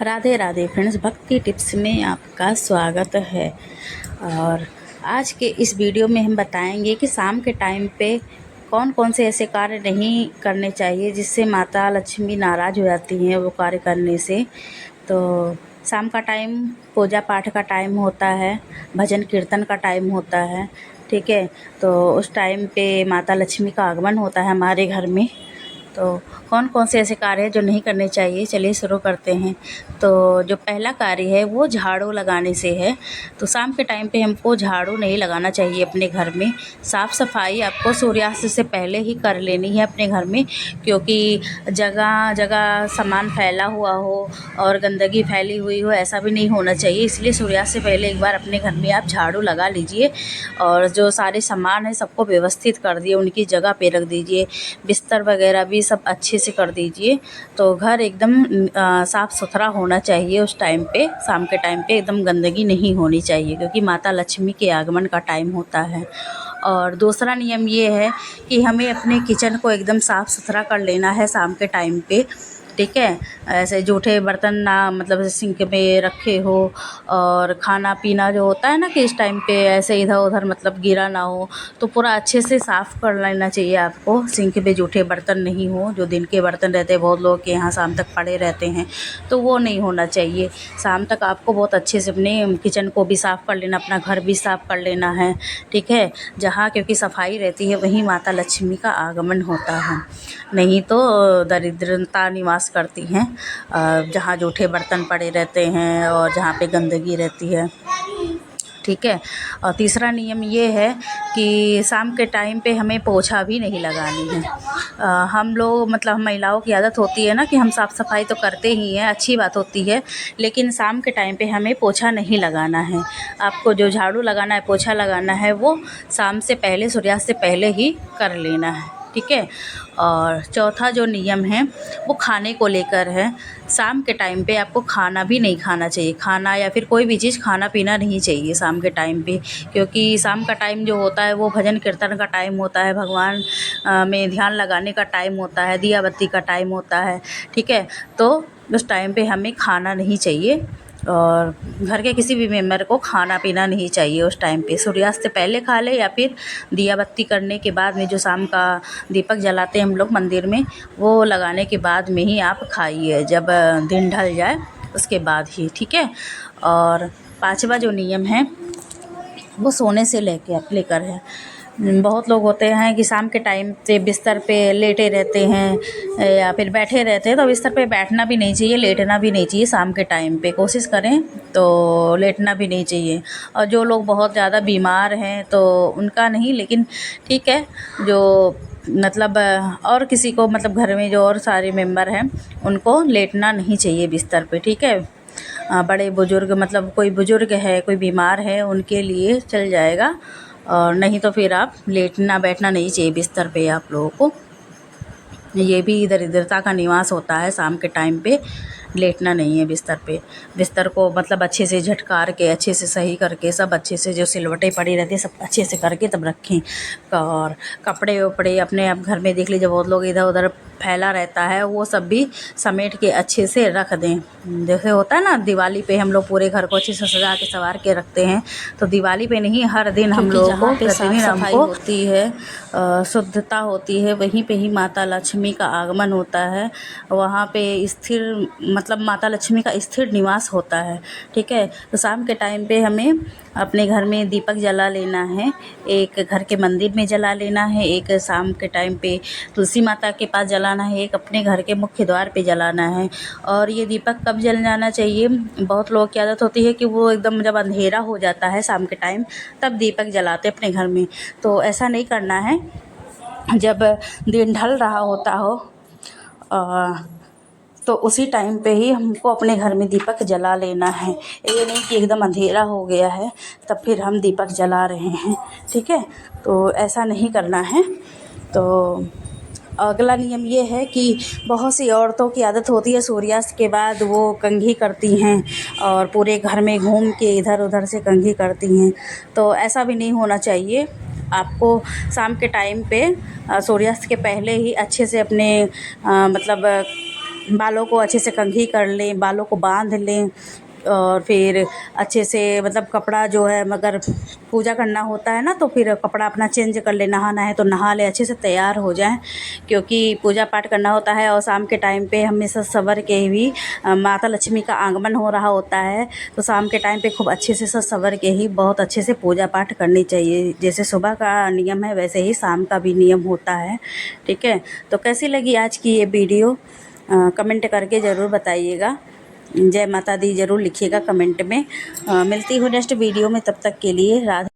Radhe Radhe friends, भक्ति tips में आपका स्वागत है। और आज के इस वीडियो में हम बताएंगे कि शाम के टाइम पे कौन कौन से ऐसे कार्य नहीं करने चाहिए जिससे माता लक्ष्मी नाराज़ हो जाती हैं वो कार्य करने से। तो शाम का टाइम पूजा पाठ का टाइम होता है, भजन कीर्तन का टाइम होता है, ठीक है। तो उस टाइम पे माता लक्ष्मी का आगमन होता है हमारे घर में। तो कौन कौन से ऐसे कार्य हैं जो नहीं करने चाहिए, चलिए शुरू करते हैं। तो जो पहला कार्य है वो झाड़ू लगाने से है। तो शाम के टाइम पे हमको झाड़ू नहीं लगाना चाहिए अपने घर में। साफ़ सफाई आपको सूर्यास्त से पहले ही कर लेनी है अपने घर में, क्योंकि जगह जगह सामान फैला हुआ हो और गंदगी फैली हुई हो, ऐसा भी नहीं होना चाहिए। इसलिए सूर्यास्त से पहले एक बार अपने घर में आप झाड़ू लगा लीजिए और जो सारे सामान है सबको व्यवस्थित कर दिए, उनकी जगह पे रख दीजिए। बिस्तर वगैरह भी सब अच्छे से कर दीजिए। तो घर एकदम साफ़ सुथरा होना चाहिए उस टाइम पे। शाम के टाइम पे एकदम गंदगी नहीं होनी चाहिए, क्योंकि माता लक्ष्मी के आगमन का टाइम होता है। और दूसरा नियम ये है कि हमें अपने किचन को एकदम साफ़ सुथरा कर लेना है शाम के टाइम पे, ठीक है। ऐसे जूठे बर्तन ना, मतलब सिंक में रखे हो, और खाना पीना जो होता है ना कि इस टाइम पे ऐसे इधर उधर मतलब गिरा ना हो, तो पूरा अच्छे से साफ़ कर लेना चाहिए आपको। सिंक पे जूठे बर्तन नहीं हो, जो दिन के बर्तन रहते हैं बहुत लोगों के यहाँ शाम तक पड़े रहते हैं, तो वो नहीं होना चाहिए। शाम तक आपको बहुत अच्छे से अपने किचन को भी साफ़ कर लेना, अपना घर भी साफ़ कर लेना है, ठीक है। जहाँ क्योंकि सफाई रहती है वहीं माता लक्ष्मी का आगमन होता है, नहीं तो दरिद्रता निवास करती हैं जहाँ जूठे बर्तन पड़े रहते हैं और जहाँ पे गंदगी रहती है, ठीक है। और तीसरा नियम ये है कि शाम के टाइम पे हमें पोछा भी नहीं लगानी है। हम लोग मतलब हम महिलाओं की आदत होती है ना कि हम साफ़ सफाई तो करते ही हैं, अच्छी बात होती है, लेकिन शाम के टाइम पे हमें पोछा नहीं लगाना है। आपको जो झाड़ू लगाना है, पोछा लगाना है, वो शाम से पहले, सूर्यास्त से पहले ही कर लेना है, ठीक है। और चौथा जो नियम है वो खाने को लेकर है। शाम के टाइम पे आपको खाना भी नहीं खाना चाहिए, खाना या फिर कोई भी चीज़ खाना पीना नहीं चाहिए शाम के टाइम पे, क्योंकि शाम का टाइम जो होता है वो भजन कीर्तन का टाइम होता है, भगवान में ध्यान लगाने का टाइम होता है, दिया बत्ती का टाइम होता है, ठीक है। तो उस टाइम पे हमें खाना नहीं चाहिए और घर के किसी भी मेंबर को खाना पीना नहीं चाहिए उस टाइम पे। सूर्यास्त से पहले खा ले या फिर दिया बत्ती करने के बाद में, जो शाम का दीपक जलाते हैं हम लोग मंदिर में, वो लगाने के बाद में ही आप खाइए, जब दिन ढल जाए उसके बाद ही, ठीक है। और पांचवा जो नियम है वो सोने से लेकर है। बहुत लोग होते हैं कि शाम के टाइम पे बिस्तर पे लेटे रहते हैं या फिर बैठे रहते हैं, तो बिस्तर पे बैठना भी नहीं चाहिए, लेटना भी नहीं चाहिए। शाम के टाइम पे कोशिश करें तो लेटना भी नहीं चाहिए। और जो लोग बहुत ज़्यादा बीमार हैं तो उनका नहीं, लेकिन ठीक है, जो मतलब और किसी को मतलब घर में जो और सारे मेंबर हैं उनको लेटना नहीं चाहिए बिस्तर पे, ठीक है। बड़े बुजुर्ग, मतलब कोई बुजुर्ग है, कोई बीमार है, उनके लिए चल जाएगा, और नहीं तो फिर आप लेटना बैठना नहीं चाहिए बिस्तर पे आप लोगों को। ये भी दरिद्रता का निवास होता है, शाम के टाइम पे लेटना नहीं है बिस्तर पे। बिस्तर को मतलब अच्छे से झटकार के, अच्छे से सही करके, सब अच्छे से जो सिलवटें पड़ी रहती है सब अच्छे से करके तब रखें। और कपड़े वपड़े अपने आप घर में देख लीजिए, बहुत लोग इधर उधर फैला रहता है, वो सब भी समेट के अच्छे से रख दें। जैसे होता है ना दिवाली पे हम लोग पूरे घर को अच्छे से सजा के संवार के रखते हैं, तो दिवाली पे नहीं, हर दिन हम लोगों को प्रतिदिन हमको होती है, शुद्धता होती है, वहीं पे ही माता लक्ष्मी का आगमन होता है। वहाँ पे स्थिर मतलब माता लक्ष्मी का स्थिर निवास होता है, ठीक है। तो शाम के टाइम पे हमें अपने घर में दीपक जला लेना है, एक घर के मंदिर में जला लेना है, एक शाम के टाइम पे तुलसी माता के पास जलाना है, एक अपने घर के मुख्य द्वार पे जलाना है। और ये दीपक कब जल जाना चाहिए, बहुत लोगों की आदत होती है कि वो एकदम जब अंधेरा हो जाता है शाम के टाइम तब दीपक जलाते अपने घर में, तो ऐसा नहीं करना है। जब दिन ढल रहा होता हो तो उसी टाइम पे ही हमको अपने घर में दीपक जला लेना है। ये नहीं कि एकदम अंधेरा हो गया है तब फिर हम दीपक जला रहे हैं, ठीक है। तो ऐसा नहीं करना है। तो अगला नियम ये है कि बहुत सी औरतों की आदत होती है सूर्यास्त के बाद वो कंघी करती हैं और पूरे घर में घूम के इधर उधर से कंघी करती हैं, तो ऐसा भी नहीं होना चाहिए। आपको शाम के टाइम पे सूर्यास्त के पहले ही अच्छे से अपने मतलब बालों को अच्छे से कंघी कर लें, बालों को बांध लें और फिर अच्छे से मतलब कपड़ा जो है, मगर पूजा करना होता है ना तो फिर कपड़ा अपना चेंज कर ले, नहाना है तो नहा ले, अच्छे से तैयार हो जाएं, क्योंकि पूजा पाठ करना होता है। और शाम के टाइम पे हमेशा सवर के भी माता लक्ष्मी का आगमन हो रहा होता है, तो शाम के टाइम पे खूब अच्छे से सब सवर के ही बहुत अच्छे से पूजा पाठ करनी चाहिए। जैसे सुबह का नियम है वैसे ही शाम का भी नियम होता है, ठीक है। तो कैसी लगी आज की ये वीडियो कमेंट करके ज़रूर बताइएगा। जय माता दी ज़रूर लिखिएगा कमेंट में। मिलती हूँ नेक्स्ट वीडियो में, तब तक के लिए राधे।